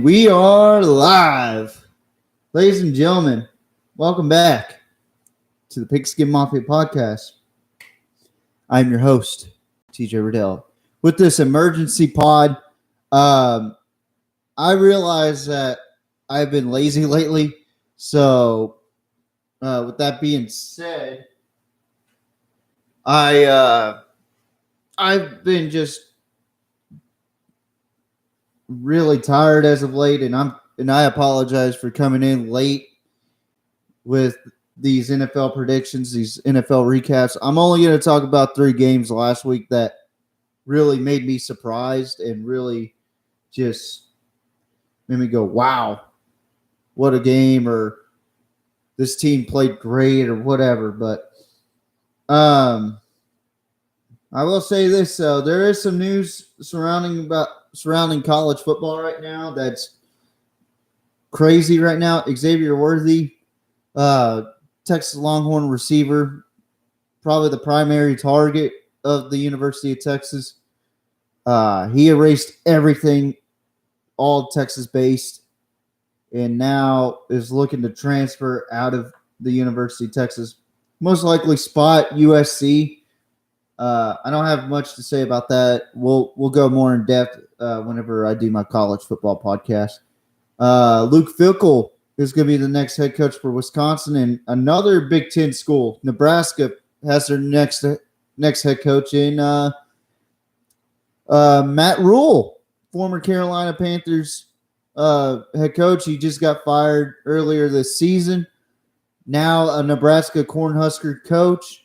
we are live. Ladies and gentlemen, welcome back to the Pigskin Mafia podcast. I'm your host, TJ Riddell. With this emergency pod, I realize that I've been lazy lately. So, with that being said, I've been just really tired as of late, and I apologize for coming in late with these NFL predictions, these NFL recaps. I'm only going to talk about 3 games last week that really made me surprised and really just made me go, wow, what a game, or this team played great, or whatever. But I will say this, though. There is some news surrounding college football right now that's crazy right now. Xavier Worthy, Texas Longhorn receiver, probably the primary target of the University of Texas. He erased everything, all Texas-based, and now is looking to transfer out of the University of Texas. Most likely spot USC. I don't have much to say about that. We'll go more in depth whenever I do my college football podcast. Luke Fickell is going to be the next head coach for Wisconsin, and another Big Ten school, Nebraska, has their next head coach in Matt Rule, former Carolina Panthers head coach. He just got fired earlier this season. Now a Nebraska Cornhusker coach.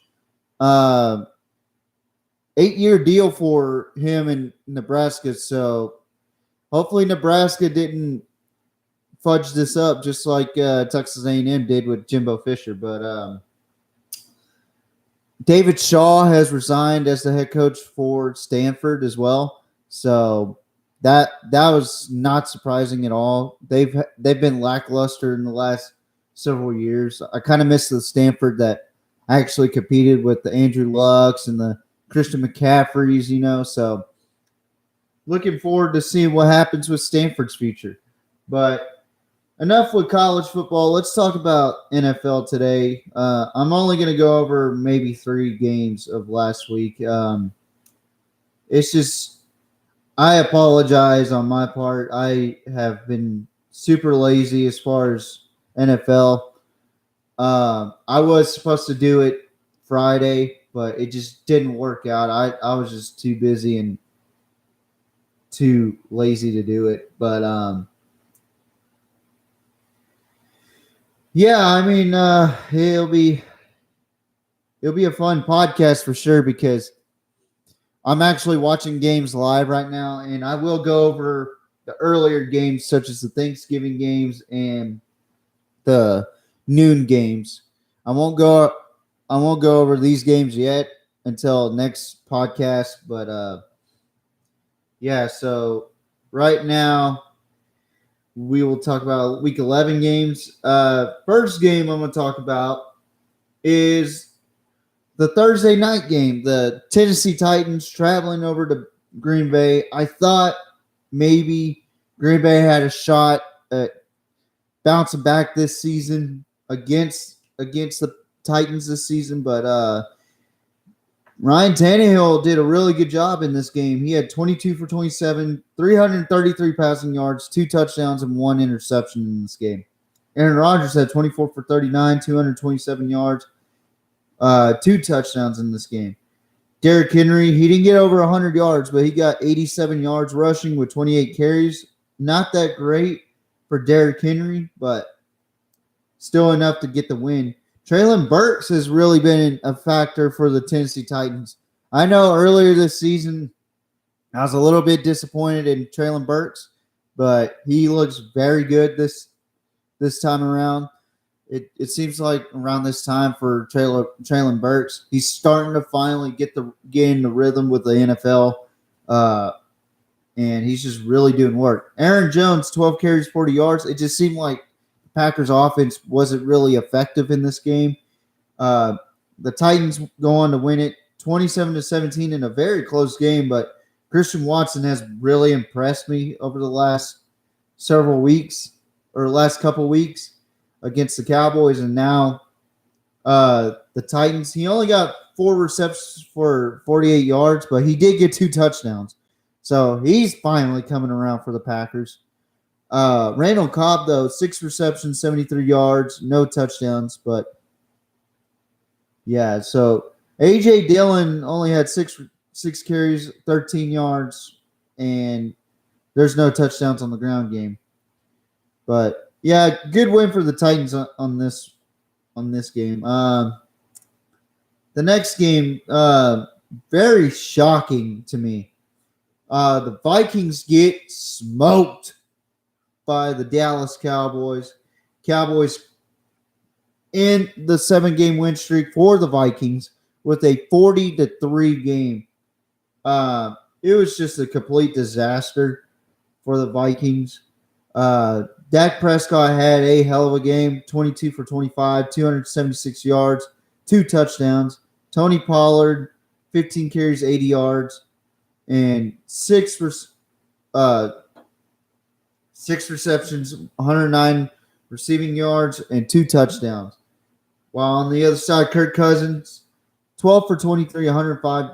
8-year deal for him in Nebraska, so hopefully Nebraska didn't fudge this up just like Texas A&M did with Jimbo Fisher. But David Shaw has resigned as the head coach for Stanford as well, so that was not surprising at all. They've been lackluster in the last several years. I kind of miss the Stanford that actually competed with the Andrew Lucks and the Christian McCaffreys, so looking forward to seeing what happens with Stanford's future. But enough with college football. Let's talk about NFL today. I'm only going to go over maybe 3 games of last week. It's just, I apologize on my part. I have been super lazy as far as NFL. I was supposed to do it Friday, but it just didn't work out. I was just too busy and too lazy to do it. But yeah, I mean, it'll be a fun podcast for sure, because I'm actually watching games live right now, and I will go over the earlier games such as the Thanksgiving games and the noon games. I won't go over these games yet until next podcast, but yeah, so right now we will talk about week 11 games. First game I'm going to talk about is the Thursday night game, the Tennessee Titans traveling over to Green Bay. I thought maybe Green Bay had a shot at bouncing back this season against the Titans this season, but Ryan Tannehill did a really good job in this game. He had 22 for 27, 333 passing yards, 2 touchdowns, and 1 interception in this game. Aaron Rodgers had 24 for 39, 227 yards, 2 touchdowns in this game. Derrick Henry, he didn't get over 100 yards, but he got 87 yards rushing with 28 carries. Not that great for Derrick Henry, but still enough to get the win. Treylon Burks has really been a factor for the Tennessee Titans. I know earlier this season I was a little bit disappointed in Treylon Burks, but he looks very good this time around. It seems like around this time for Treylon Burks, he's starting to finally get in the rhythm with the NFL, and he's just really doing work. Aaron Jones, 12 carries, 40 yards. It just seemed like Packers offense wasn't really effective in this game. The Titans go on to win it 27-17 in a very close game, but Christian Watson has really impressed me over the last several weeks or last couple weeks against the Cowboys, and now the Titans. He only got 4 receptions for 48 yards, but he did get 2 touchdowns. So he's finally coming around for the Packers. Randall Cobb, though, 6 receptions, 73 yards, no touchdowns. But, yeah, so A.J. Dillon only had 6 carries, 13 yards, and there's no touchdowns on the ground game. But, yeah, good win for the Titans on this game. The next game, very shocking to me. The Vikings get smoked by the Dallas Cowboys. Cowboys in the 7-game win streak for the Vikings with a 40-3 game. It was just a complete disaster for the Vikings. Dak Prescott had a hell of a game, 22 for 25, 276 yards, 2 touchdowns. Tony Pollard, 15 carries, 80 yards, and 6 receptions, 109 receiving yards, and 2 touchdowns. While on the other side, Kirk Cousins, 12 for 23, 105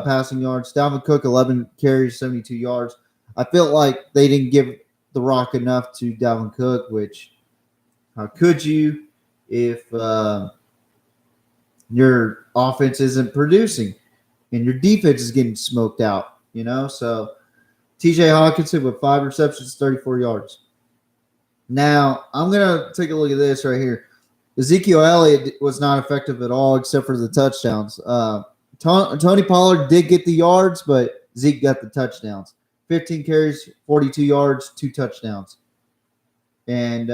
passing yards. Dalvin Cook, 11 carries, 72 yards. I felt like they didn't give the rock enough to Dalvin Cook, which how could you if your offense isn't producing and your defense is getting smoked out, So TJ Hawkinson with 5 receptions, 34 yards. Now, I'm going to take a look at this right here. Ezekiel Elliott was not effective at all except for the touchdowns. Tony Pollard did get the yards, but Zeke got the touchdowns. 15 carries, 42 yards, 2 touchdowns. And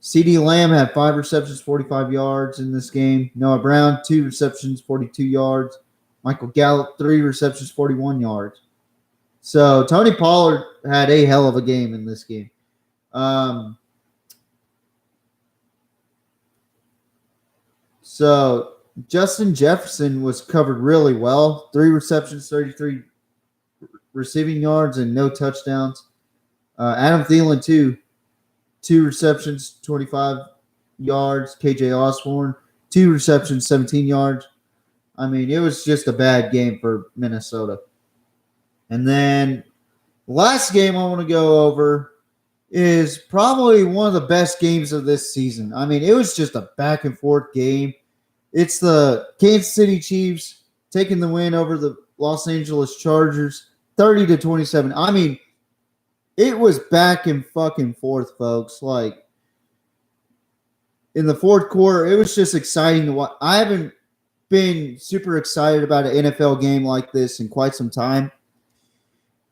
CeeDee Lamb had 5 receptions, 45 yards in this game. Noah Brown, 2 receptions, 42 yards. Michael Gallup, 3 receptions, 41 yards. So Tony Pollard had a hell of a game in this game. So Justin Jefferson was covered really well. 3 receptions, 33 receiving yards, and no touchdowns. Adam Thielen, 2 receptions, 25 yards. KJ Osborne, 2 receptions, 17 yards. I mean, it was just a bad game for Minnesota. And then the last game I want to go over is probably one of the best games of this season. I mean, it was just a back and forth game. It's the Kansas City Chiefs taking the win over the Los Angeles Chargers, 30-27. I mean, it was back and fucking forth, folks. Like, in the fourth quarter, it was just exciting to watch. I haven't been super excited about an NFL game like this in quite some time.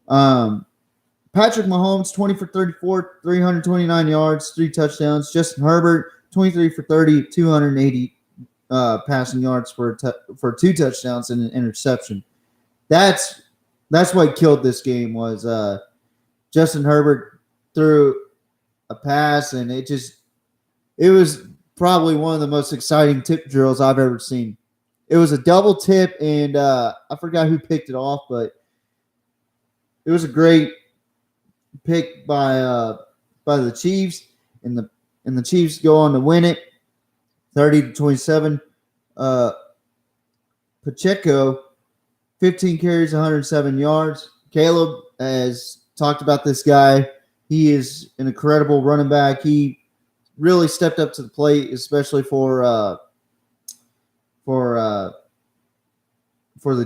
Patrick Mahomes, 20 for 34, 329 yards, 3 touchdowns. Justin Herbert, 23 for 30, 280 passing yards for 2 touchdowns and an interception. That's what killed this game was Justin Herbert threw a pass, and it was probably one of the most exciting tip drills I've ever seen. It was a double tip, and I forgot who picked it off, but it was a great pick by the Chiefs, and the Chiefs go on to win it, 30-27. Pacheco, 15 carries, 107 yards. Caleb has talked about this guy. He is an incredible running back. He really stepped up to the plate, especially for the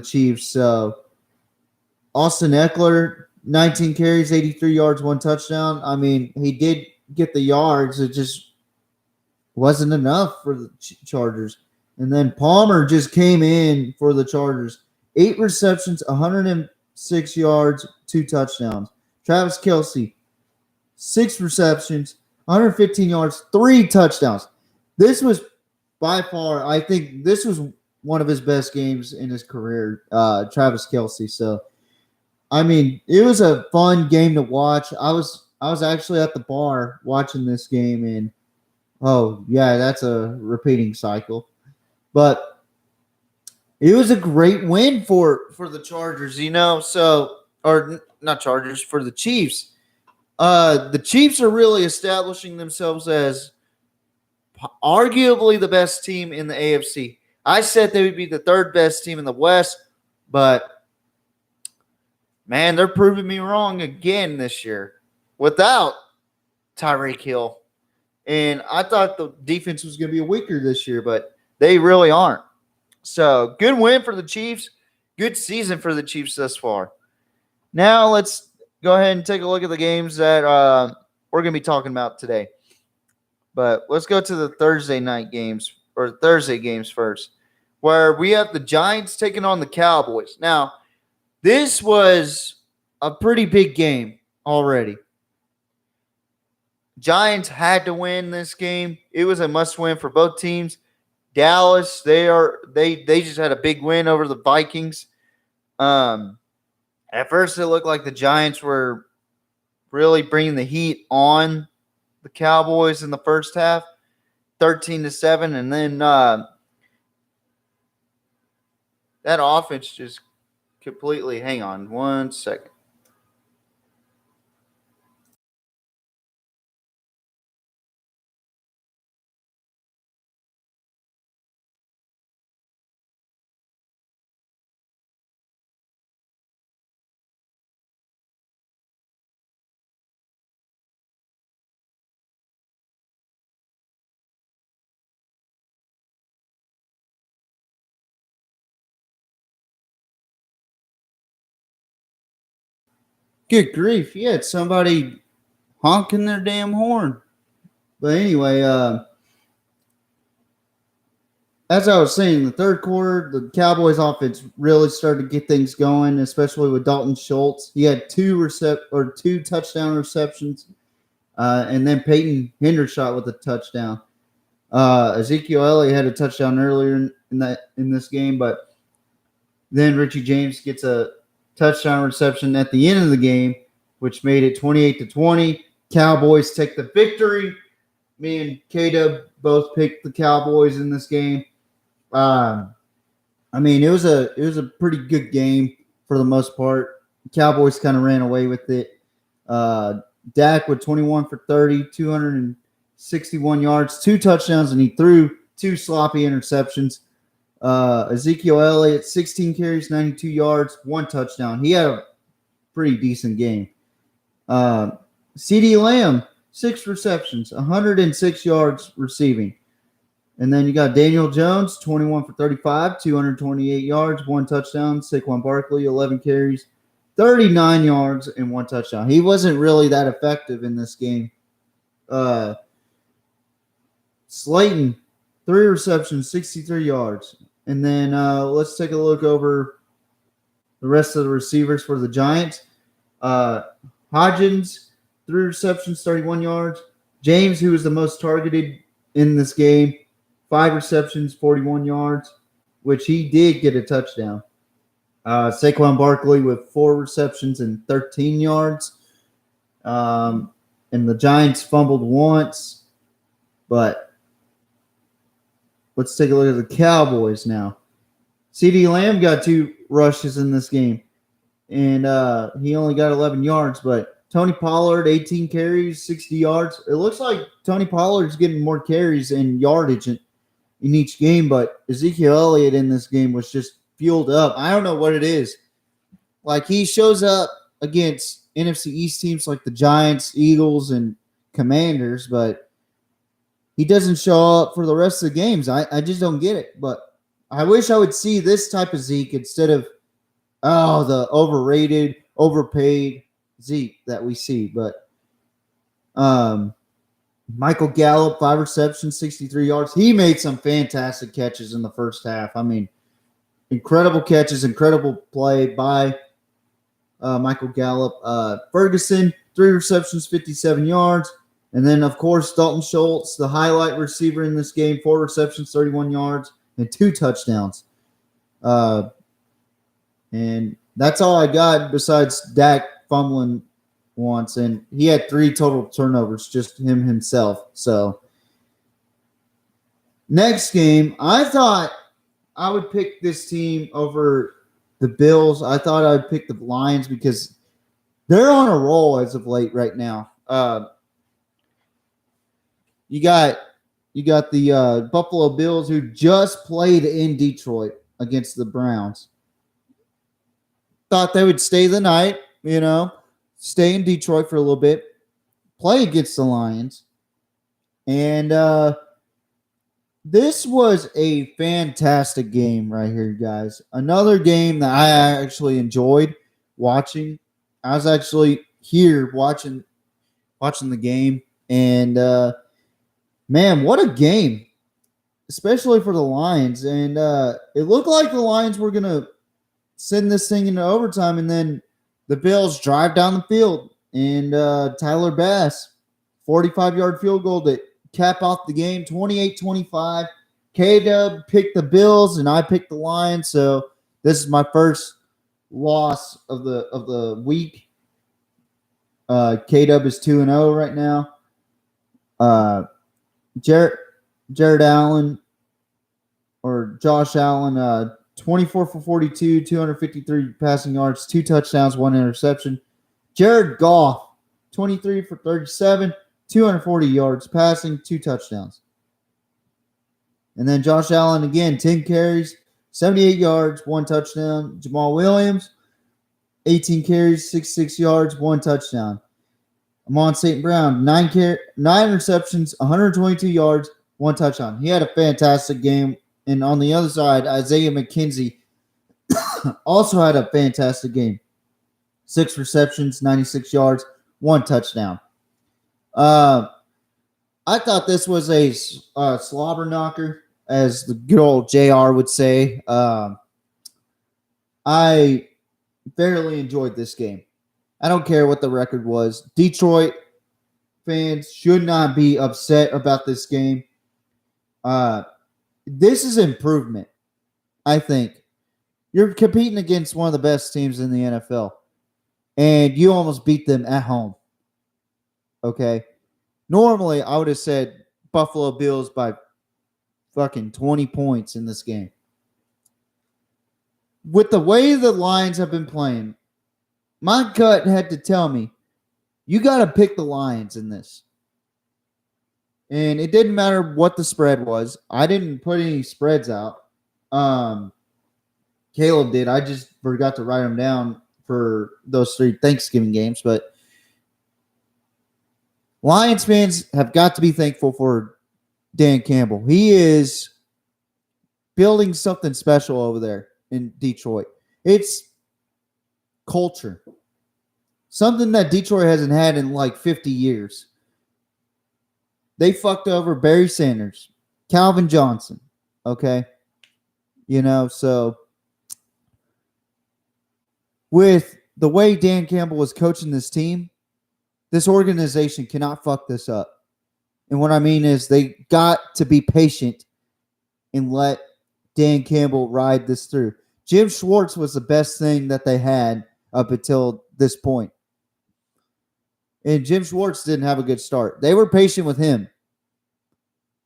Chiefs. So Austin Eckler, 19 carries, 83 yards, 1 touchdown. I mean, he did get the yards. It just wasn't enough for the Chargers. And then Palmer just came in for the Chargers. 8 receptions, 106 yards, 2 touchdowns. Travis Kelce, 6 receptions, 115 yards, 3 touchdowns. This was by far, I think this was one of his best games in his career, Travis Kelce. So, I mean, it was a fun game to watch. I was actually at the bar watching this game, and oh yeah, that's a repeating cycle. But it was a great win for the Chargers, So, or not Chargers, for the Chiefs. The Chiefs are really establishing themselves as arguably the best team in the AFC. I said they would be the third best team in the West, but man, they're proving me wrong again this year without Tyreek Hill. And I thought the defense was going to be weaker this year, but they really aren't. So, good win for the Chiefs. Good season for the Chiefs thus far. Now, let's go ahead and take a look at the games that we're going to be talking about today. But let's go to the Thursday night games, or Thursday games first, where we have the Giants taking on the Cowboys. Now, this was a pretty big game already. Giants had to win this game. It was a must-win for both teams. Dallas, they just had a big win over the Vikings. At first, it looked like the Giants were really bringing the heat on the Cowboys in the first half, 13-7, and then that offense just completely. Hang on 1 second. Good grief. You had somebody honking their damn horn. But anyway, as I was saying, the third quarter, the Cowboys offense really started to get things going, especially with Dalton Schultz. He had two touchdown receptions, and then Peyton Hendershot with a touchdown. Ezekiel Elliott had a touchdown earlier in this game, but then Richie James gets a touchdown reception at the end of the game, which made it 28-20. Cowboys take the victory. Me and K-Dub both picked the Cowboys in this game. I mean, it was a pretty good game for the most part. Cowboys kind of ran away with it. Dak with 21 for 30, 261 yards, 2 touchdowns, and he threw 2 sloppy interceptions. Ezekiel Elliott, 16 carries, 92 yards, 1 touchdown. He had a pretty decent game. CeeDee Lamb, 6 receptions, 106 yards receiving. And then you got Daniel Jones, 21 for 35, 228 yards, 1 touchdown. Saquon Barkley, 11 carries, 39 yards, and 1 touchdown. He wasn't really that effective in this game. Slayton, 3 receptions, 63 yards. And then let's take a look over the rest of the receivers for the Giants. Hodgins, 3 receptions, 31 yards. James, who was the most targeted in this game, 5 receptions, 41 yards, which he did get a touchdown. Saquon Barkley with 4 receptions and 13 yards. And the Giants fumbled once. But let's take a look at the Cowboys now. CeeDee Lamb got 2 rushes in this game. And he only got 11 yards. But Tony Pollard, 18 carries, 60 yards. It looks like Tony Pollard's getting more carries and yardage in each game. But Ezekiel Elliott in this game was just fueled up. I don't know what it is. Like, he shows up against NFC East teams like the Giants, Eagles, and Commanders. But he doesn't show up for the rest of the games. I just don't get it. But I wish I would see this type of Zeke instead of, the overrated, overpaid Zeke that we see. But Michael Gallup, 5 receptions, 63 yards. He made some fantastic catches in the first half. I mean, incredible catches, incredible play by Michael Gallup. Ferguson, 3 receptions, 57 yards. And then, of course, Dalton Schultz, the highlight receiver in this game, 4 receptions, 31 yards, and 2 touchdowns. And that's all I got besides Dak fumbling once. And he had 3 total turnovers, just himself. So, next game, I thought I would pick this team over the Bills. I thought I would pick the Lions because They're on a roll as of late right now. You got the Buffalo Bills who just played in Detroit against the Browns. Thought they would stay the night, stay in Detroit for a little bit, play against the Lions. And this was a fantastic game right here, guys. Another game that I actually enjoyed watching. I was actually here watching the game, and man, what a game, especially for the Lions. And it looked like the Lions were gonna send this thing into overtime, and then the Bills drive down the field, and Tyler Bass, 45-yard field goal to cap off the game, 28-25. K-Dub picked the Bills, and I picked the Lions. So this is my first loss of the week. K-Dub is 2-0 right now. Jared Allen or Josh Allen, 24 for 42, 253 passing yards, 2 touchdowns, 1 interception. Jared Goff, 23 for 37, 240 yards passing, 2 touchdowns. And then Josh Allen again, 10 carries, 78 yards, 1 touchdown. Jamal Williams, 18 carries, 66 yards, 1 touchdown. Amon St. Brown, 9 receptions, 122 yards, 1 touchdown. He had a fantastic game. And on the other side, Isaiah McKenzie also had a fantastic game. 6 receptions, 96 yards, 1 touchdown. I thought this was a slobber knocker, as the good old JR would say. I fairly enjoyed this game. I don't care what the record was. Detroit fans should not be upset about this game. This is improvement, I think. You're competing against one of the best teams in the NFL, and you almost beat them at home. Okay? Normally, I would have said Buffalo Bills by fucking 20 points in this game. With the way the Lions have been playing, my gut had to tell me, you got to pick the Lions in this. And it didn't matter what the spread was. I didn't put any spreads out. Caleb did. I just forgot to write them down for those 3 Thanksgiving games. But Lions fans have got to be thankful for Dan Campbell. He is building something special over there in Detroit. It's culture. Something that Detroit hasn't had in like 50 years. They fucked over Barry Sanders, Calvin Johnson, okay? So with the way Dan Campbell was coaching this team, this organization cannot fuck this up. And what I mean is they got to be patient and let Dan Campbell ride this through. Jim Schwartz was the best thing that they had up until this point. And Jim Schwartz didn't have a good start. They were patient with him.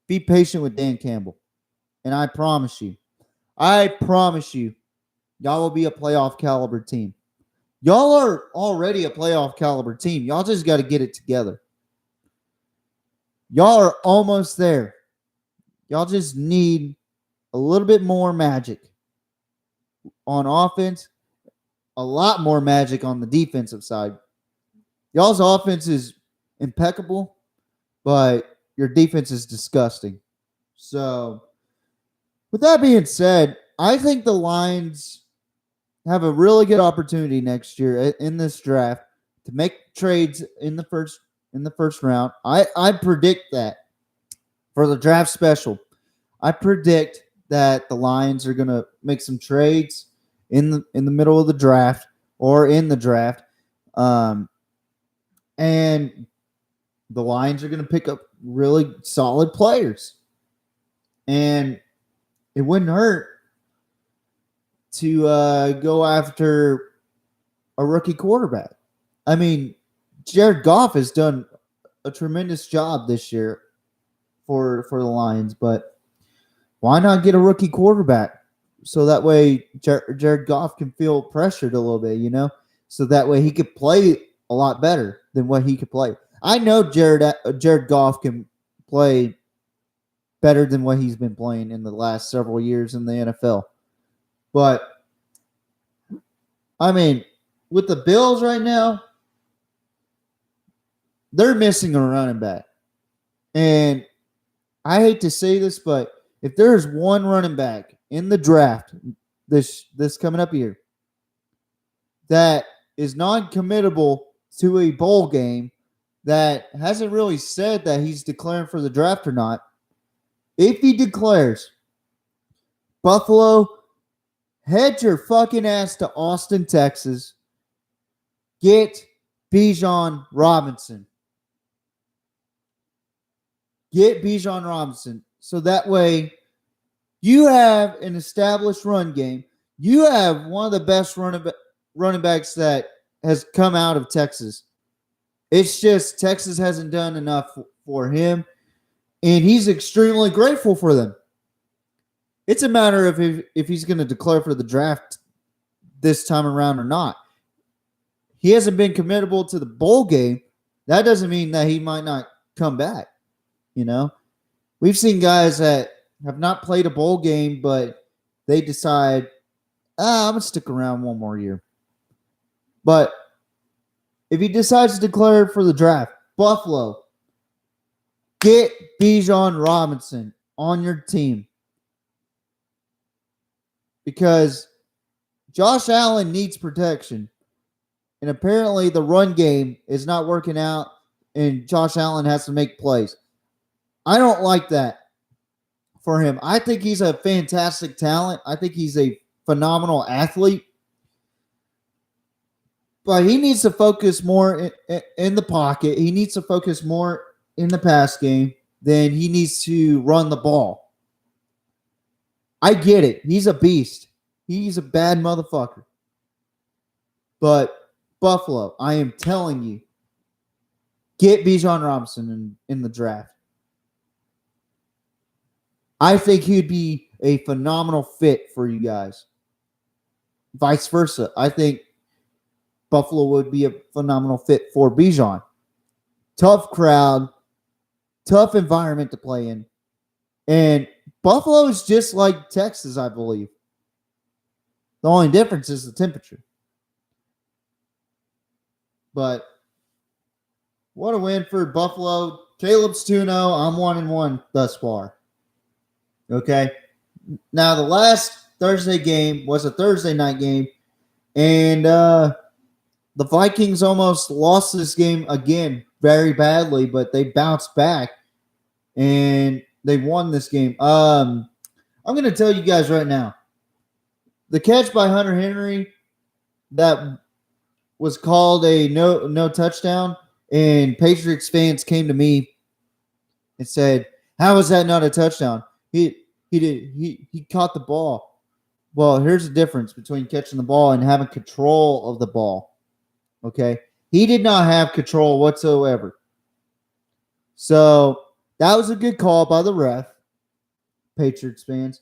Be patient with Dan Campbell. And I promise you, y'all will be a playoff caliber team. Y'all are already a playoff caliber team. Y'all just got to get it together. Y'all are almost there. Y'all just need a little bit more magic on offense, a lot more magic on the defensive side. Y'all's offense is impeccable, but your defense is disgusting. So, with that being said, I think the Lions have a really good opportunity next year in this draft to make trades in the first round. I predict that for the draft special. I predict that the Lions are going to make some trades in the middle of the draft or in the draft. And the Lions are going to pick up really solid players. And it wouldn't hurt to go after a rookie quarterback. I mean, Jared Goff has done a tremendous job this year for the Lions, but why not get a rookie quarterback so that way Jared Goff can feel pressured a little bit, so that way he could play a lot better than what he could play. I know Jared Goff can play better than what he's been playing in the last several years in the NFL. But, I mean, with the Bills right now, they're missing a running back. And I hate to say this, but if there's one running back in the draft this coming up year that is non-committable to a bowl game, that hasn't really said that he's declaring for the draft or not, if he declares, Buffalo, head your fucking ass to Austin, Texas. Get Bijan Robinson. Get Bijan Robinson. So that way you have an established run game. You have one of the best running backs that has come out of Texas. It's just Texas hasn't done enough for him, and he's extremely grateful for them. It's a matter of if he's going to declare for the draft this time around or not. He hasn't been committable to the bowl game. That doesn't mean that he might not come back. You know, we've seen guys that have not played a bowl game, but they decide, I'm going to stick around one more year. But if he decides to declare for the draft, Buffalo, get Bijan Robinson on your team. Because Josh Allen needs protection. And apparently the run game is not working out, and Josh Allen has to make plays. I don't like that for him. I think he's a fantastic talent. I think he's a phenomenal athlete. But he needs to focus more in the pocket. He needs to focus more in the pass game than he needs to run the ball. I get it. He's a beast. He's a bad motherfucker. But Buffalo, I am telling you, get Bijan Robinson in the draft. I think he'd be a phenomenal fit for you guys. Vice versa. I think Buffalo would be a phenomenal fit for Bijan. Tough crowd, tough environment to play in. And Buffalo is just like Texas, I believe. The only difference is the temperature. But what a win for Buffalo. Caleb's 2-0. I'm 1-1 thus far. Okay. Now, the last Thursday game was a Thursday night game. And the Vikings almost lost this game again very badly, but they bounced back and they won this game. I'm going to tell you guys right now, the catch by Hunter Henry that was called a no touchdown, and Patriots fans came to me and said, "How is that not a touchdown? He caught the ball." Well, here's the difference between catching the ball and having control of the ball. Okay? He did not have control whatsoever. So that was a good call by the ref, Patriots fans.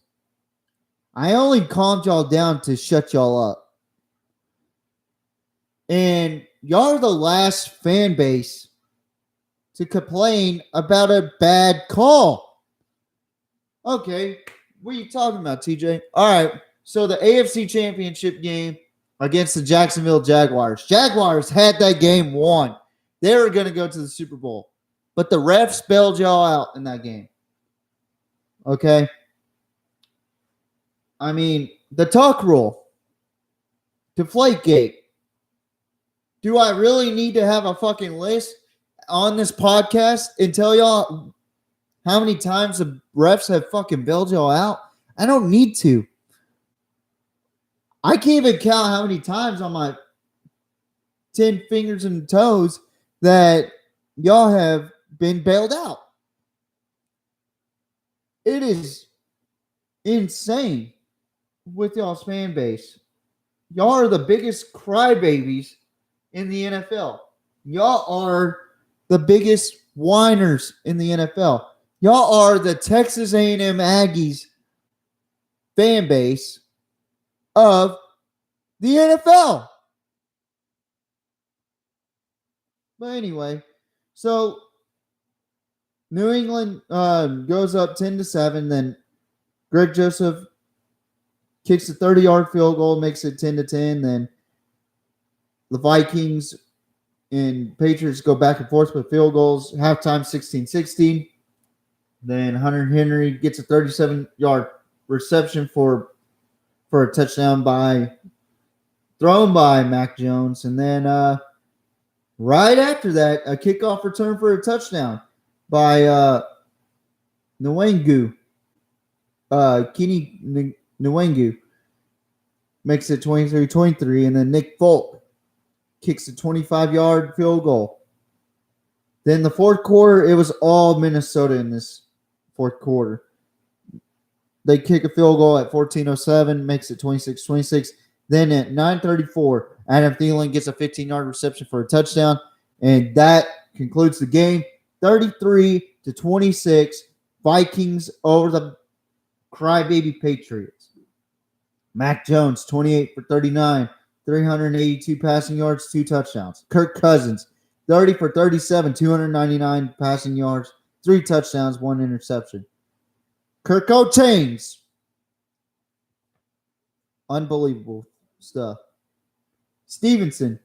I only calmed y'all down to shut y'all up. And y'all are the last fan base to complain about a bad call. Okay, what are you talking about, TJ? All right, so the AFC Championship game against the Jacksonville Jaguars. Jaguars had that game won. They were going to go to the Super Bowl. But the refs bailed y'all out in that game. Okay? I mean, the tuck rule. Deflategate. Do I really need to have a fucking list on this podcast and tell y'all how many times the refs have fucking bailed y'all out? I don't need to. I can't even count how many times on my 10 fingers and toes that y'all have been bailed out. It is insane with y'all's fan base. Y'all are the biggest crybabies in the NFL. Y'all are the biggest whiners in the NFL. Y'all are the Texas A&M Aggies fan base of the NFL. But anyway, so New England goes up 10-7. Then Greg Joseph kicks a 30-yard field goal, makes it 10-10. Then the Vikings and Patriots go back and forth with field goals. Halftime 16-16. Then Hunter Henry gets a 37-yard reception for a touchdown thrown by Mac Jones. And then right after that, a kickoff return for a touchdown by Nwangu. Kenny Nwangu makes it 23-23. And then Nick Folk kicks a 25-yard field goal. Then the fourth quarter, it was all Minnesota in this fourth quarter. They kick a field goal at 14:07, makes it 26-26. Then at 9:34, Adam Thielen gets a 15-yard reception for a touchdown, and that concludes the game. 33-26, Vikings over the crybaby Patriots. Mac Jones, 28 for 39, 382 passing yards, 2 touchdowns. Kirk Cousins, 30 for 37, 299 passing yards, 3 touchdowns, 1 interception. Kirk Chains. Unbelievable stuff. Stevenson,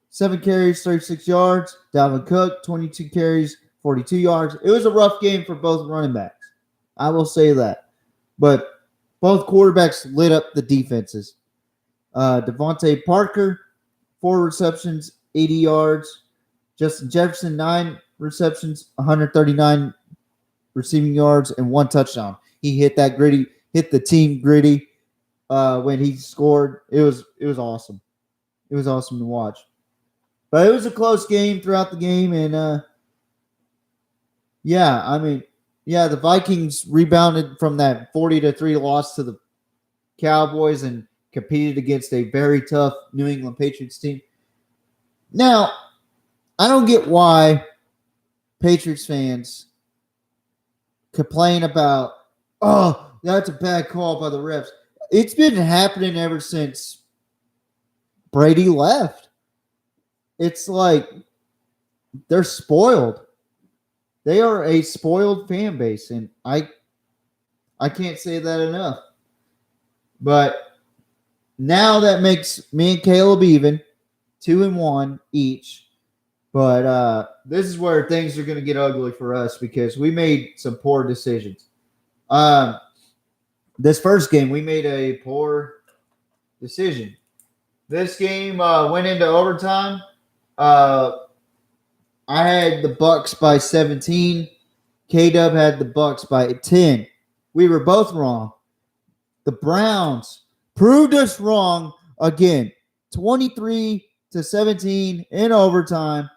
7 carries, 36 yards. Dalvin Cook, 22 carries, 42 yards. It was a rough game for both running backs. I will say that. But both quarterbacks lit up the defenses. Devontae Parker, 4 receptions, 80 yards. Justin Jefferson, 9 receptions, 139 receiving yards, and 1 touchdown. He hit the team gritty when he scored. It was awesome. It was awesome to watch. But it was a close game throughout the game, and the Vikings rebounded from that 40-3 loss to the Cowboys and competed against a very tough New England Patriots team. Now, I don't get why Patriots fans complain about, oh, that's a bad call by the refs. It's been happening ever since Brady left. It's like they're spoiled. They are a spoiled fan base, and I can't say that enough. But now that makes me and Caleb even, 2-1 each. But this is where things are going to get ugly for us because we made some poor decisions. This first game, we made a poor decision. This game went into overtime. I had the Bucks by 17. K-Dub had the Bucks by 10. We were both wrong. The Browns proved us wrong again. 23-17 in overtime.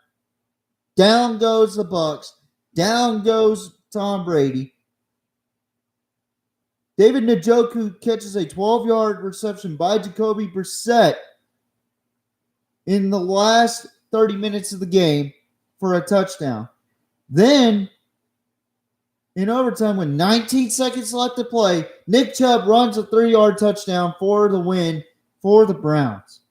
Down goes the Bucks. Down goes Tom Brady. David Njoku catches a 12-yard reception by Jacoby Brissett in the last 30 minutes of the game for a touchdown. Then, in overtime, with 19 seconds left to play, Nick Chubb runs a 3-yard touchdown for the win for the Browns.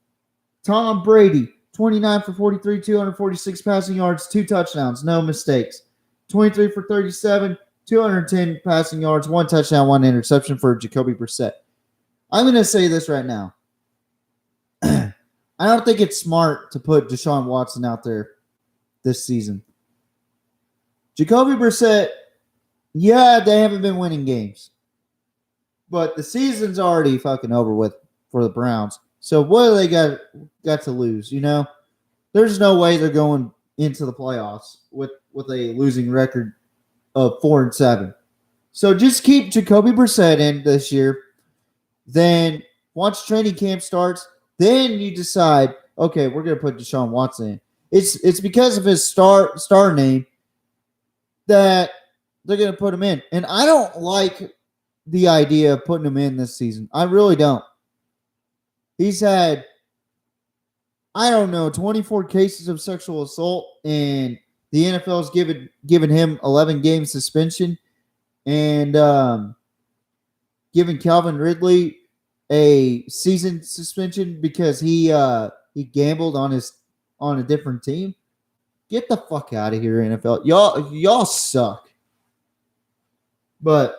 Tom Brady, 29 for 43, 246 passing yards, 2 touchdowns, no mistakes. 23 for 37, 210 passing yards, 1 touchdown, 1 interception for Jacoby Brissett. I'm going to say this right now. I don't think it's smart to put Deshaun Watson out there this season. Jacoby Brissett, yeah, they haven't been winning games. But the season's already fucking over with for the Browns. So what do they got to lose, you know? There's no way they're going into the playoffs with a losing record of 4-7. So just keep Jacoby Brissett in this year. Then once training camp starts, then you decide, okay, we're going to put Deshaun Watson in. It's because of his star name that they're going to put him in. And I don't like the idea of putting him in this season. I really don't. He's had, 24 cases of sexual assault, and the NFL's given him 11-game suspension and given Calvin Ridley a season suspension because he gambled on a different team. Get the fuck out of here, NFL. Y'all suck. But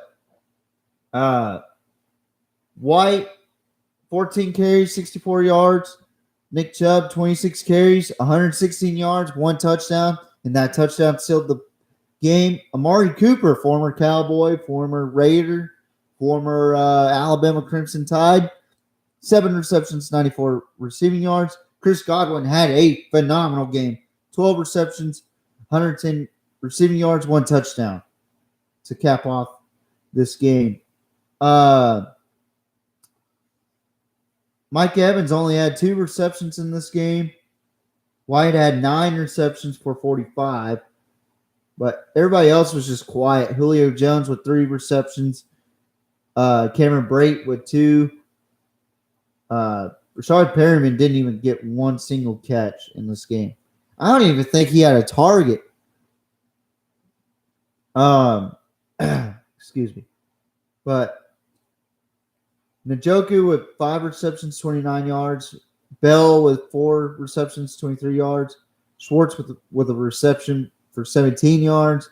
White, 14 carries, 64 yards. Nick Chubb, 26 carries, 116 yards, 1 touchdown, and that touchdown sealed the game. Amari Cooper, former Cowboy, former Raider, former Alabama Crimson Tide, 7 receptions, 94 receiving yards. Chris Godwin had a phenomenal game. 12 receptions, 110 receiving yards, 1 touchdown to cap off this game. Mike Evans only had 2 receptions in this game. White had 9 receptions for 45. But everybody else was just quiet. Julio Jones with 3 receptions. Cameron Brate with 2. Rashad Perryman didn't even get 1 single catch in this game. I don't even think he had a target. Excuse me. But Njoku with 5 receptions, 29 yards. Bell with 4 receptions, 23 yards. Schwartz with a reception for 17 yards.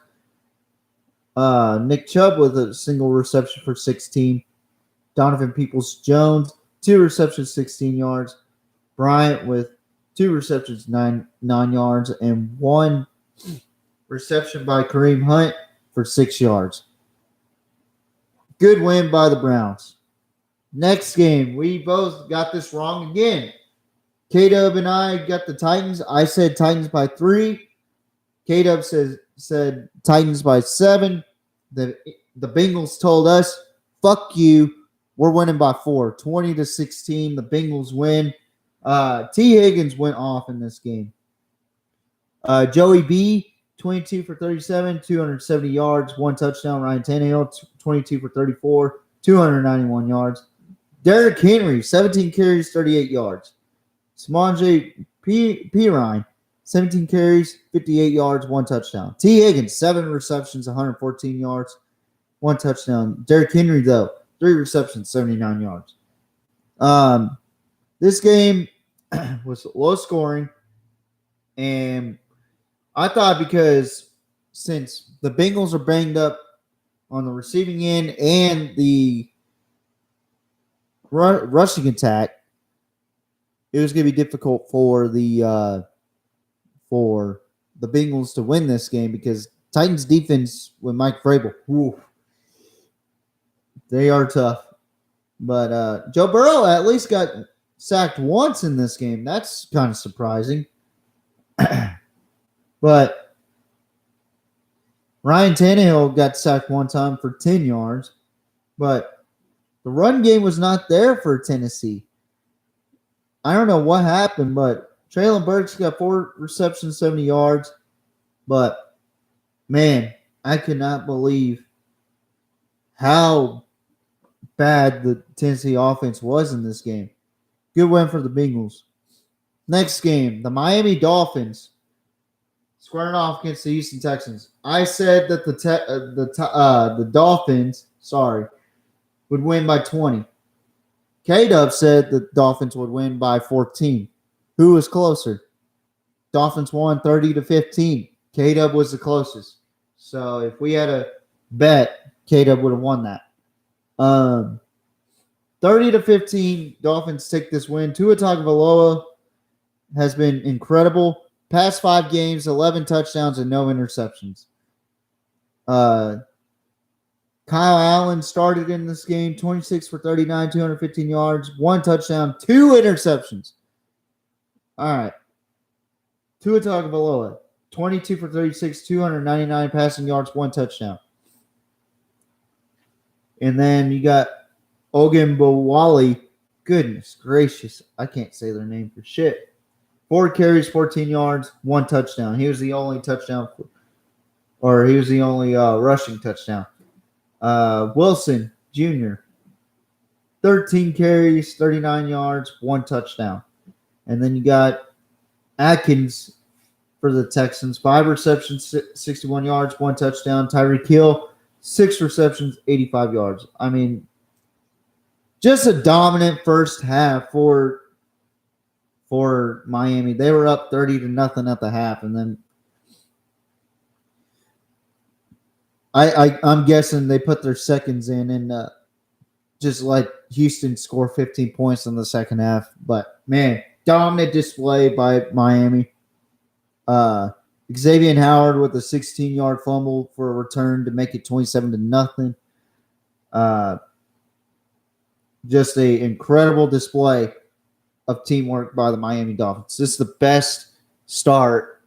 Nick Chubb with a single reception for 16. Donovan Peoples-Jones, 2 receptions, 16 yards. Bryant with 2 receptions, 9 yards, and 1 reception by Kareem Hunt for 6 yards. Good win by the Browns. Next game, we both got this wrong again. K-Dub and I got the Titans. I said Titans by 3. K-Dub said Titans by 7. The Bengals told us, fuck you. We're winning by 4. 20-16. The Bengals win. T. Higgins went off in this game. Joey B, 22 for 37, 270 yards, 1 touchdown. Ryan Tannehill, 22 for 34, 291 yards. Derrick Henry, 17 carries, 38 yards. Samaje Perine, 17 carries, 58 yards, 1 touchdown. T. Higgins, 7 receptions, 114 yards, 1 touchdown. Derrick Henry, though, 3 receptions, 79 yards. This game was low scoring, and I thought because since the Bengals are banged up on the receiving end and the rushing attack, it was going to be difficult for the Bengals to win this game because Titans defense with Mike Vrabel, they are tough. But Joe Burrow at least got sacked once in this game. That's kind of surprising. But Ryan Tannehill got sacked one time for 10 yards. But the run game was not there for Tennessee. I don't know what happened, but Traylon Burks got 4 receptions, 70 yards. But, man, I cannot believe how bad the Tennessee offense was in this game. Good win for the Bengals. Next game, the Miami Dolphins squaring off against the Houston Texans. I said that the Dolphins, would win by 20. K-Dub said the Dolphins would win by 14. Who was closer? Dolphins won 30-15. K-Dub was the closest. So if we had a bet, K-Dub would have won that. 30-15, Dolphins take this win. Tua Tagovailoa has been incredible. Past 5 games, 11 touchdowns and no interceptions. Kyle Allen started in this game, 26 for 39, 215 yards, 1 touchdown, 2 interceptions. All right. Tua Tagovailoa, 22 for 36, 299 passing yards, 1 touchdown. And then you got Ogunbowale. Goodness gracious. I can't say their name for shit. 4 carries, 14 yards, 1 touchdown. He was the only rushing touchdown. Wilson Jr., 13 carries, 39 yards, 1 touchdown. And then you got Atkins for the Texans, 5 receptions, 61 yards, 1 touchdown. Tyreek Hill, 6 receptions, 85 yards. I mean, just a dominant first half for Miami. They were up 30-0 at the half, and then I'm guessing they put their seconds in and just let Houston score 15 points in the second half. But man, dominant display by Miami. Xavier Howard with a 16-yard fumble for a return to make it 27-0. Just a incredible display of teamwork by the Miami Dolphins. This is the best start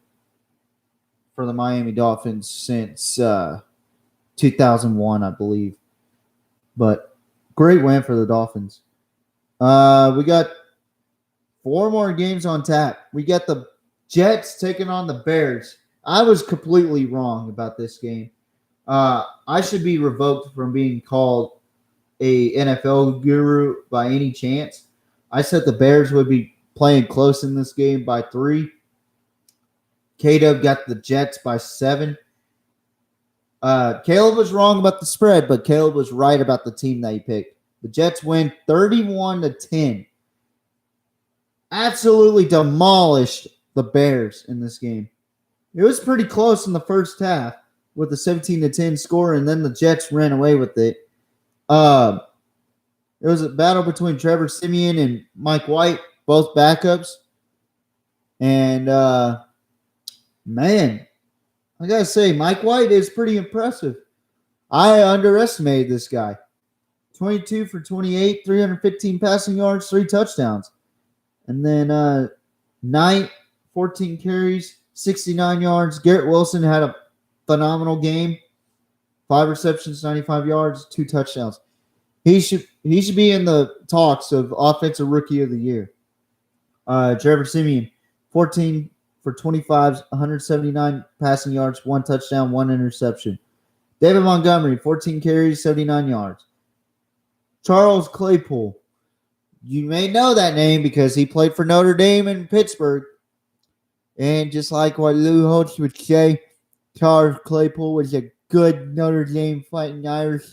for the Miami Dolphins since 2001, I believe. But great win for the Dolphins. We got 4 more games on tap. We got the Jets taking on the Bears. I was completely wrong about this game. I should be revoked from being called a NFL guru by any chance. I said the Bears would be playing close in this game by 3. K-Dub got the Jets by 7. Caleb was wrong about the spread, but Caleb was right about the team that he picked. The Jets win 31-10. Absolutely demolished the Bears in this game. It was pretty close in the first half with the 17-10 score, and then the Jets ran away with it. It was a battle between Trevor Siemian and Mike White, both backups. And, man, I got to say, Mike White is pretty impressive. I underestimated this guy. 22 for 28, 315 passing yards, 3 touchdowns. And then Knight, 14 carries, 69 yards. Garrett Wilson had a phenomenal game. 5 receptions, 95 yards, 2 touchdowns. He should be in the talks of Offensive Rookie of the Year. Trevor Siemian, 14 for 25, 179 passing yards, 1 touchdown, 1 interception. David Montgomery, 14 carries, 79 yards. Charles Claypool. You may know that name because he played for Notre Dame and Pittsburgh. And just like what Lou Holtz would say, Charles Claypool was a good Notre Dame Fighting Irish.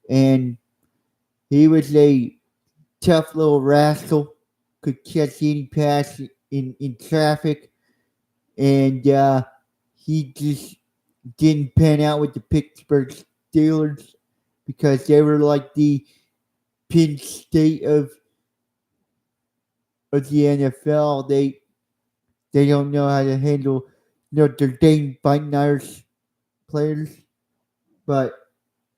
And he was a tough little rascal. Could catch any pass in traffic. And he just didn't pan out with the Pittsburgh Steelers because they were like the Penn State of the NFL. They don't know how to handle Notre Dame Fighting Irish players. But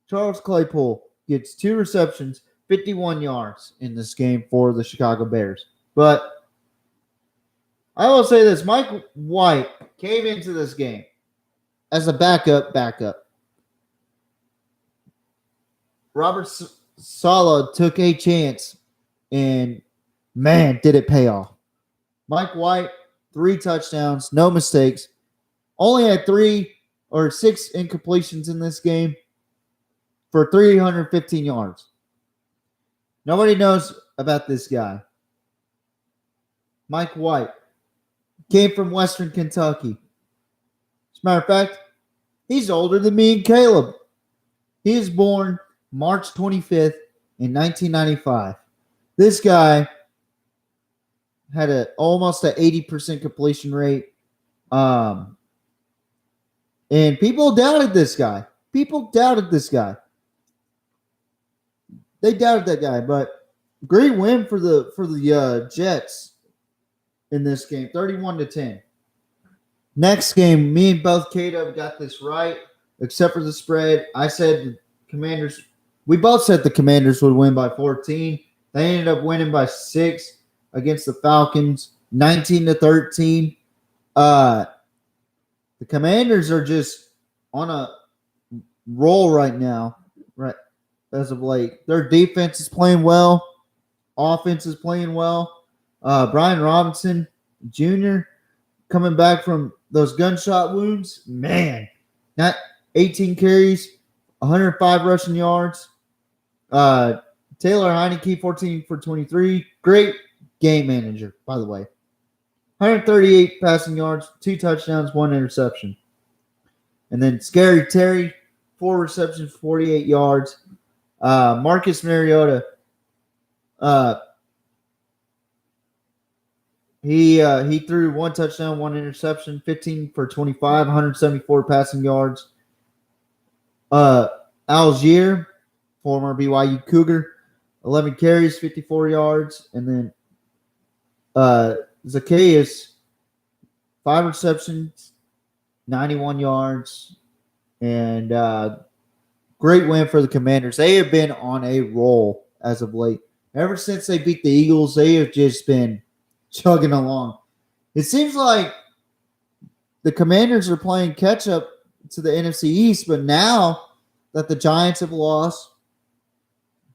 Charles Claypool gets 2 receptions, 51 yards in this game for the Chicago Bears. But I will say this, Mike White came into this game as a backup. Robert Saleh took a chance, and man, did it pay off. Mike White, 3 touchdowns, no mistakes. Only had 3 or 6 incompletions in this game for 315 yards. Nobody knows about this guy. Mike White came from Western Kentucky. As a matter of fact, he's older than me and Caleb. He was born March 25th in 1995. This guy had almost an 80% completion rate. And people doubted this guy. They doubted that guy, but great win for the Jets in this game, 31-10. Next game, me and both Kato got this right, except for the spread. I said the Commanders. We both said the Commanders would win by 14. They ended up winning by 6 against the Falcons, 19-13. The Commanders are just on a roll right now, right as of late. Their defense is playing well. Offense is playing well. Brian Robinson Jr. coming back from those gunshot wounds. Man, that 18 carries, 105 rushing yards. Taylor Heineke, 14 for 23. Great game manager, by the way. 138 passing yards, 2 touchdowns, 1 interception. And then Scary Terry, 4 receptions, 48 yards. Marcus Mariota, he threw 1 touchdown, 1 interception, 15 for 25, 174 passing yards. Uh, Algier, former BYU Cougar, 11 carries, 54 yards. And then Zacchaeus, 5 receptions, 91 yards. And great win for the Commanders. They have been on a roll as of late. Ever since they beat the Eagles, they have just been chugging along. It seems like the Commanders are playing catch up to the NFC East, but now that the Giants have lost,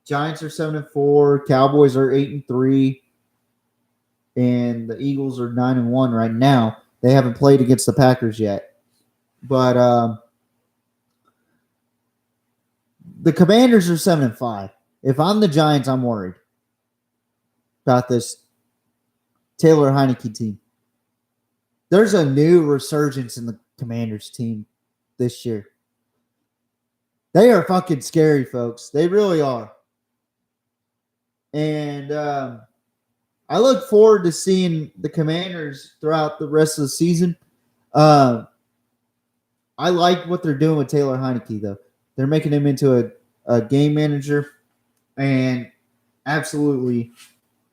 Giants are 7-4, Cowboys are 8-3, and the Eagles are 9-1 right now. They haven't played against the Packers yet, but the Commanders are 7-5. If I'm the Giants, I'm worried about this Taylor Heineke team. There's a new resurgence in the Commanders team this year. They are fucking scary, folks. They really are. And I look forward to seeing the Commanders throughout the rest of the season. I like what they're doing with Taylor Heineke, though. They're making him into a game manager, and absolutely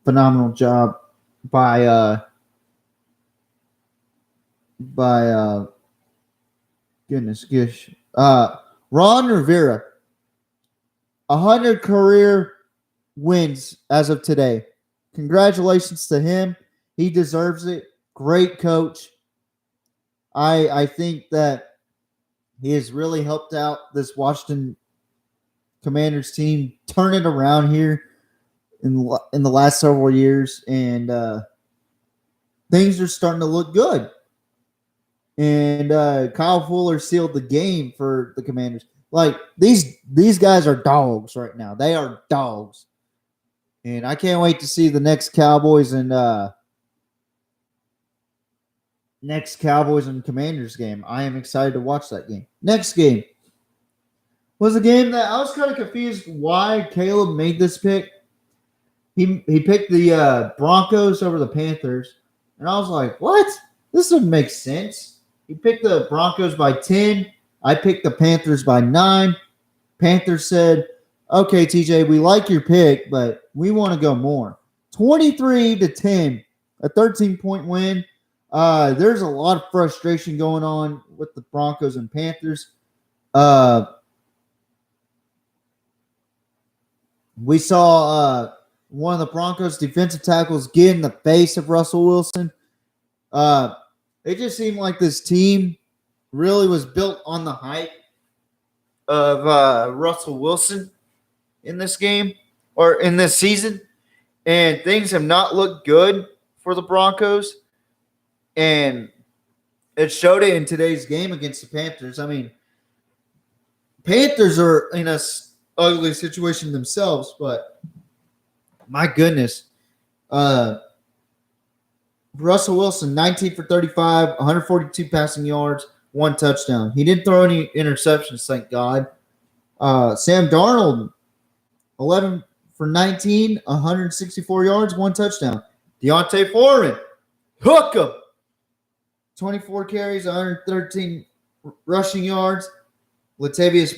phenomenal job by goodness gosh. Ron Rivera, 100 career wins as of today. Congratulations to him. He deserves it. Great coach. I think that he has really helped out this Washington Commanders team turn it around here in the last several years, and things are starting to look good. And Kyle Fuller sealed the game for the Commanders. Like these guys are dogs right now. They are dogs, and I can't wait to see the next Cowboys and Commanders game. I am excited to watch that game. Next game was a game that I was kind of confused why Caleb made this pick. He picked the Broncos over the Panthers, and I was like, what? This doesn't make sense. He picked the Broncos by 10. I picked the Panthers by 9. Panthers said, okay, TJ, we like your pick, but we want to go more. 23-10, a 13-point win. There's a lot of frustration going on with the Broncos and Panthers. We saw one of the Broncos defensive tackles get in the face of Russell Wilson. It just seemed like this team really was built on the hype of Russell Wilson in this game or in this season, and things have not looked good for the Broncos, and it showed it in today's game against the Panthers. I mean, Panthers are in a ugly situation themselves, but my goodness, Russell Wilson, 19 for 35, 142 passing yards, 1 touchdown. He didn't throw any interceptions, thank God. Sam Darnold, 11 for 19, 164 yards, 1 touchdown. Deontay Foreman, hook him. 24 carries, 113 rushing yards. Latavius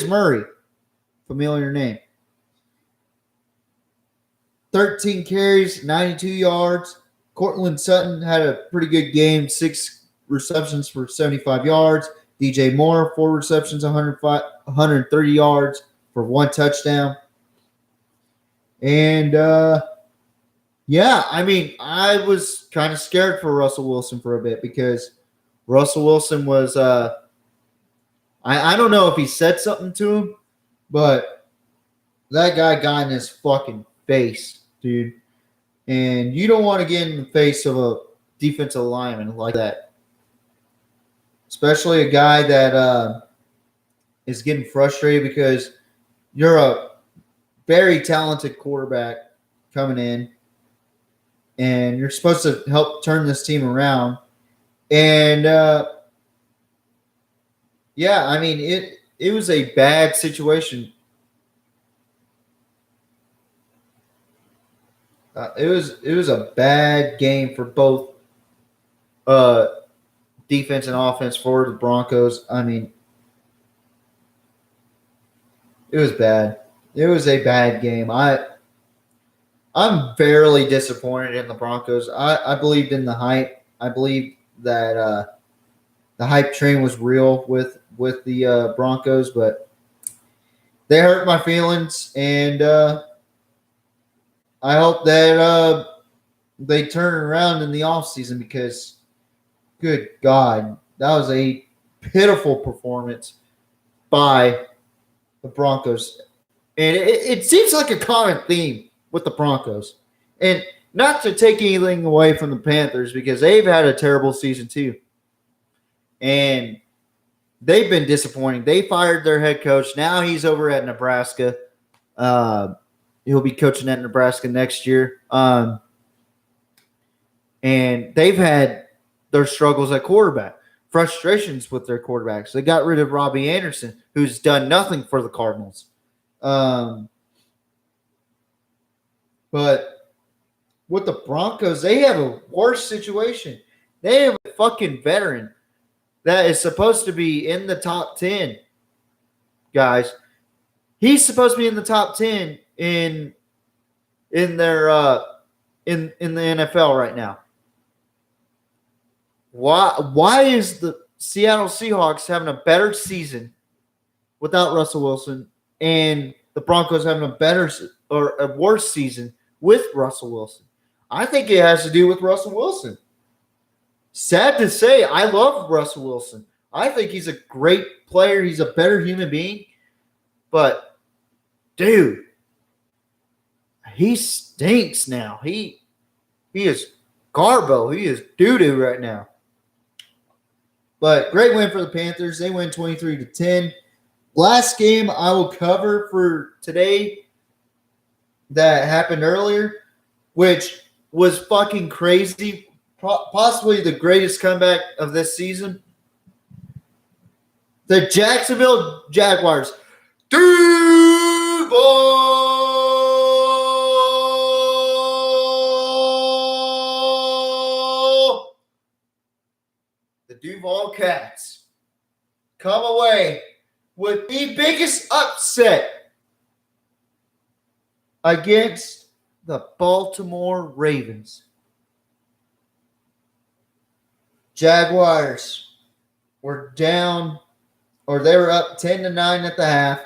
Murray, familiar name. 13 carries, 92 yards. Cortland Sutton had a pretty good game, 6 receptions for 75 yards. DJ Moore, 4 receptions, 130 yards for 1 touchdown. And, I mean, I was kind of scared for Russell Wilson for a bit because Russell Wilson was I don't know if he said something to him, but that guy got in his fucking face, dude. And you don't want to get in the face of a defensive lineman like that. Especially a guy that is getting frustrated because you're a very talented quarterback coming in, and you're supposed to help turn this team around. And, I mean, it was a bad situation. It was a bad game for both defense and offense for the Broncos. I mean, It was bad. It was a bad game. I'm fairly disappointed in the Broncos. I believed in the hype. I believed that the hype train was real with the Broncos, but they hurt my feelings, and I hope that they turn around in the offseason because, good God, that was a pitiful performance by the Broncos. And it seems like a common theme with the Broncos. And not to take anything away from the Panthers because they've had a terrible season too. And they've been disappointing. They fired their head coach. Now he's over at Nebraska. He'll be coaching at Nebraska next year. And they've had their struggles at quarterback, frustrations with their quarterbacks. They got rid of Robbie Anderson, who's done nothing for the Cardinals. But with the Broncos, they have a worse situation. They have a fucking veteran that is supposed to be in the top 10, guys. He's supposed to be in the top 10 in their in the NFL right now. Why is the Seattle Seahawks having a better season without Russell Wilson and the Broncos having a better or a worse season with Russell Wilson? I think it has to do with Russell Wilson. Sad to say, I love Russell Wilson. I think he's a great player. He's a better human being. But, dude, he stinks now. He is garbo. He is doo-doo right now. But great win for the Panthers. They win 23-10. Last game I will cover for today that happened earlier, which was fucking crazy. Possibly the greatest comeback of this season. The Jacksonville Jaguars. Duval. The Duval Cats come away with the biggest upset against the Baltimore Ravens. Jaguars were down, or they were up 10-9 at the half.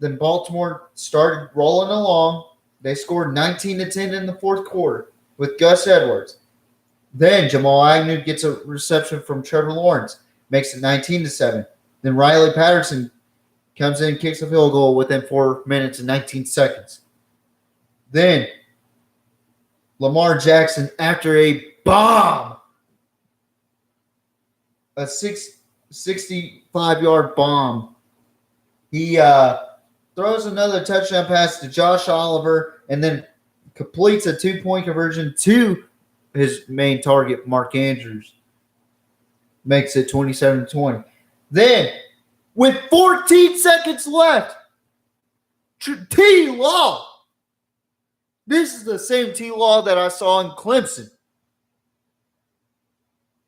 Then Baltimore started rolling along. They scored 19-10 in the fourth quarter with Gus Edwards. Then Jamal Agnew gets a reception from Trevor Lawrence, makes it 19-7. Then Riley Patterson comes in and kicks a field goal within 4 minutes and 19 seconds. Then Lamar Jackson, after a bomb, a 65-yard bomb, he throws another touchdown pass to Josh Oliver and then completes a 2-point conversion to his main target, Mark Andrews. Makes it 27-20. Then, with 14 seconds left, T-Law. This is the same T-Law that I saw in Clemson.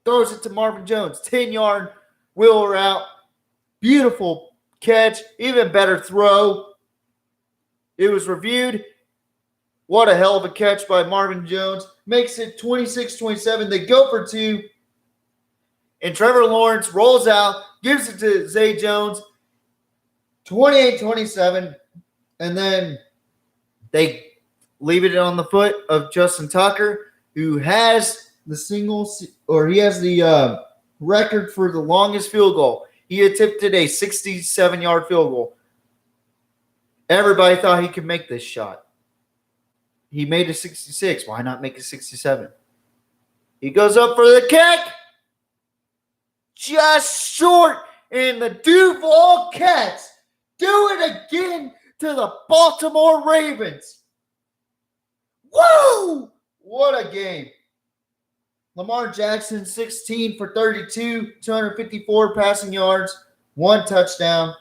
Throws it to Marvin Jones. 10-yard wheel route. Beautiful catch. Even better throw. It was reviewed. What a hell of a catch by Marvin Jones. Makes it 26-27. They go for two. And Trevor Lawrence rolls out. Gives it to Zay Jones. 28-27. And then they leave it on the foot of Justin Tucker, who has the record for the longest field goal. He attempted a 67-yard field goal. Everybody thought he could make this shot. He made a 66. Why not make a 67? He goes up for the kick. Just short. And the Duval Cats do it again to the Baltimore Ravens. Woo! What a game. Lamar Jackson, 16 for 32, 254 passing yards, 1 touchdown.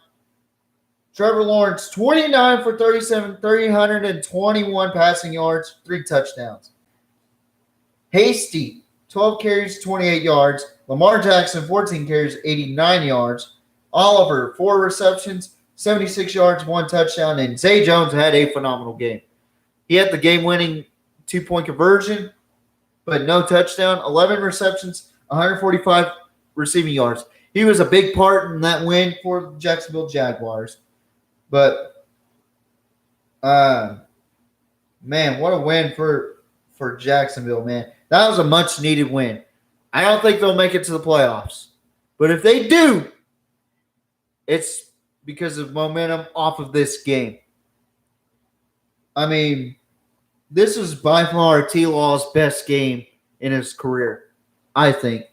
Trevor Lawrence, 29 for 37, 321 passing yards, 3 touchdowns. Hasty, 12 carries, 28 yards. Lamar Jackson, 14 carries, 89 yards. Oliver, 4 receptions, 76 yards, 1 touchdown, and Zay Jones had a phenomenal game. He had the game-winning 2-point conversion, but no touchdown, 11 receptions, 145 receiving yards. He was a big part in that win for the Jacksonville Jaguars. But, man, what a win for Jacksonville, man. That was a much-needed win. I don't think they'll make it to the playoffs. But if they do, it's because of momentum off of this game. I mean, this is by far T-Law's best game in his career, I think.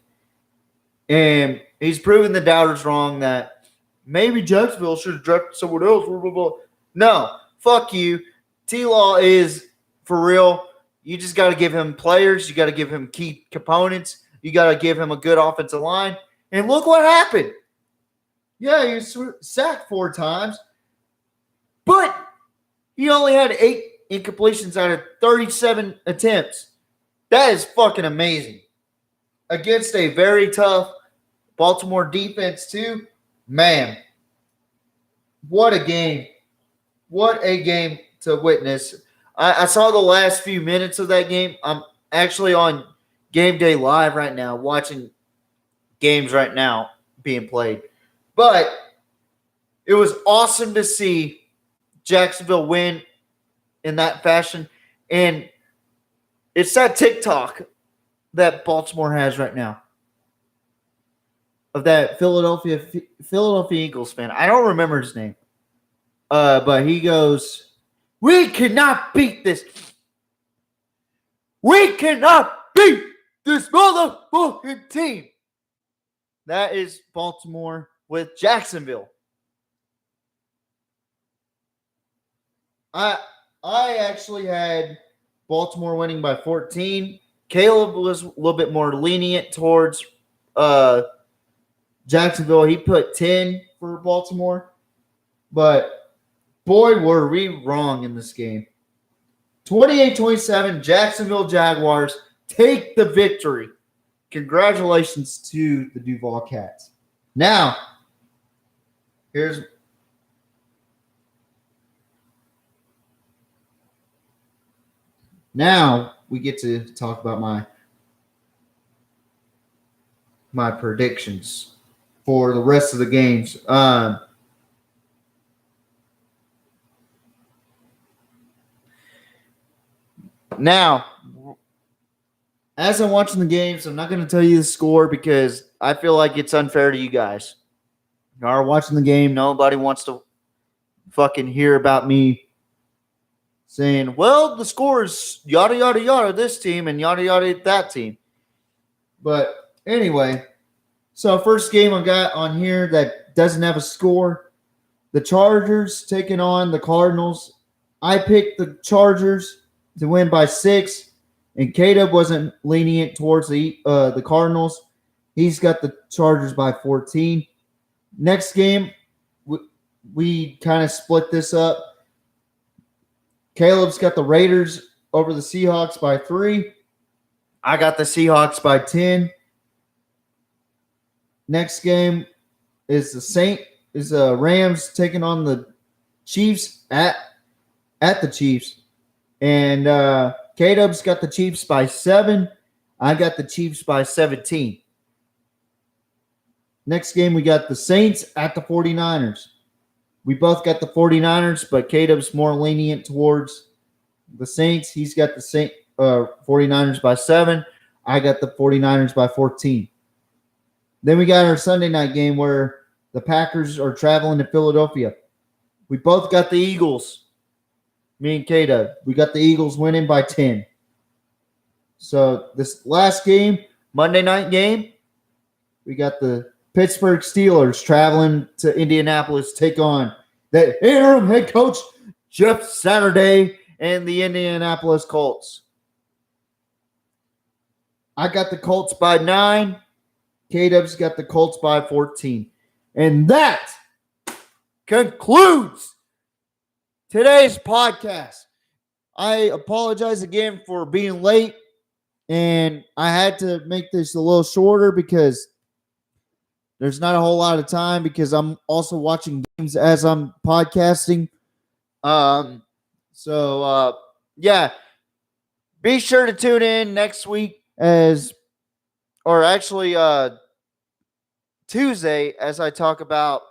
And he's proven the doubters wrong that maybe Jacksonville should have drafted someone else. Blah, blah, blah. No, fuck you. T-Law is for real. You just got to give him players. You got to give him key components. You got to give him a good offensive line. And look what happened. Yeah, he was sacked 4 times. But he only had 8 incompletions out of 37 attempts. That is fucking amazing. Against a very tough Baltimore defense, too. Man, what a game. What a game to witness. I saw the last few minutes of that game. I'm actually on Game Day Live right now, watching games right now being played. But it was awesome to see Jacksonville win in that fashion. And it's that TikTok that Baltimore has right now of that Philadelphia Eagles fan. I don't remember his name. But he goes, "We cannot beat this. We cannot beat this motherfucking team." That is Baltimore with Jacksonville. I actually had Baltimore winning by 14. Caleb was a little bit more lenient towards Jacksonville. He put 10 for Baltimore. But, boy, were we wrong in this game. 28-27, Jacksonville Jaguars take the victory. Congratulations to the Duval Cats. Now, Now we get to talk about my predictions for the rest of the games. Now, as I'm watching the games, I'm not going to tell you the score because I feel like it's unfair to you guys. You are watching the game. Nobody wants to fucking hear about me saying, well, the score is yada, yada, yada this team and yada, yada that team. But anyway, so first game I got on here that doesn't have a score. The Chargers taking on the Cardinals. I picked the Chargers to win by 6, and Caleb wasn't lenient towards the Cardinals. He's got the Chargers by 14. Next game, we kind of split this up. Caleb's got the Raiders over the Seahawks by 3. I got the Seahawks by 10. Next game is the Rams taking on the Chiefs at the Chiefs. And Caleb's got the Chiefs by 7. I got the Chiefs by 17. Next game, we got the Saints at the 49ers. We both got the 49ers, but Caleb's more lenient towards the Saints. He's got the 49ers by 7. I got the 49ers by 14. Then we got our Sunday night game where the Packers are traveling to Philadelphia. We both got the Eagles. Me and Caleb. We got the Eagles winning by 10. So this last game, Monday night game, we got the Pittsburgh Steelers traveling to Indianapolis to take on the interim head coach, Jeff Saturday, and the Indianapolis Colts. I got the Colts by 9. K-Dub's got the Colts by 14. And that concludes today's podcast. I apologize again for being late, and I had to make this a little shorter because there's not a whole lot of time because I'm also watching games as I'm podcasting. So yeah, be sure to tune in next week Tuesday as I talk about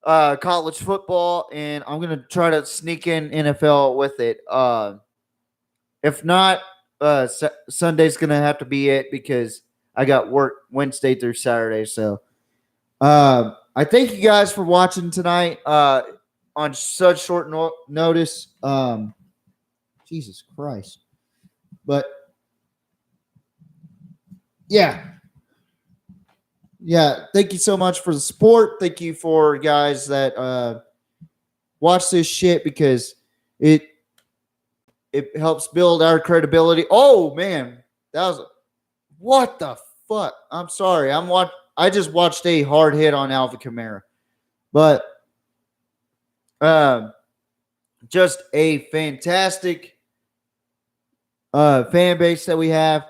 college football, and I'm gonna try to sneak in NFL with it. If not, Sunday's gonna have to be it because I got work Wednesday through Saturday. So I thank you guys for watching tonight on such short notice. Jesus Christ. But yeah. Yeah, thank you so much for the support. Thank you for guys that watch this shit because it helps build our credibility. Oh man, that was what the fuck? I'm sorry. I just watched a hard hit on Alvin Kamara. But just a fantastic fan base that we have.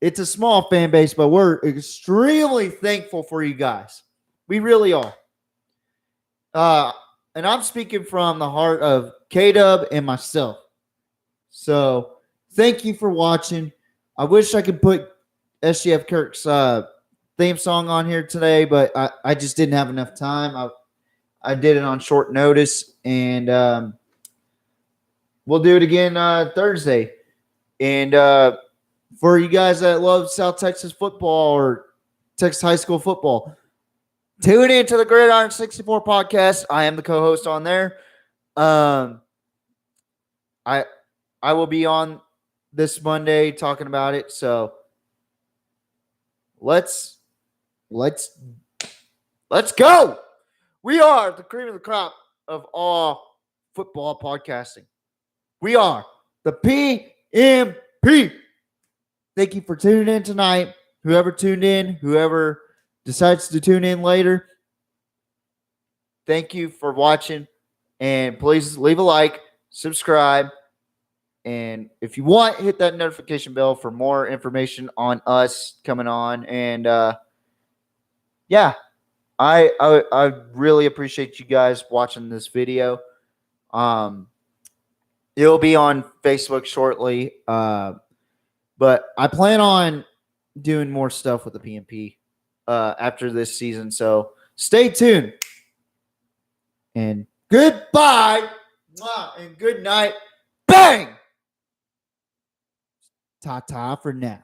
It's a small fan base, but we're extremely thankful for you guys. We really are. And I'm speaking from the heart of K-Dub and myself. So thank you for watching. I wish I could put SGF Kirk's theme song on here today, but I just didn't have enough time. I did it on short notice, and we'll do it again Thursday. And for you guys that love South Texas football or Texas high school football, tune in to the Gridiron 64 podcast. I am the co-host on there. I will be on this Monday talking about it. So let's go. We are the cream of the crop of all football podcasting. We are the PMP. Thank you for tuning in tonight. Whoever tuned in, whoever decides to tune in later, thank you for watching. And please leave a like, subscribe, and if you want, hit that notification bell for more information on us coming on. And yeah, I really appreciate you guys watching this video. It'll be on Facebook shortly. But I plan on doing more stuff with the PMP after this season. So stay tuned. And goodbye. And good night. Bang. Ta-ta for now.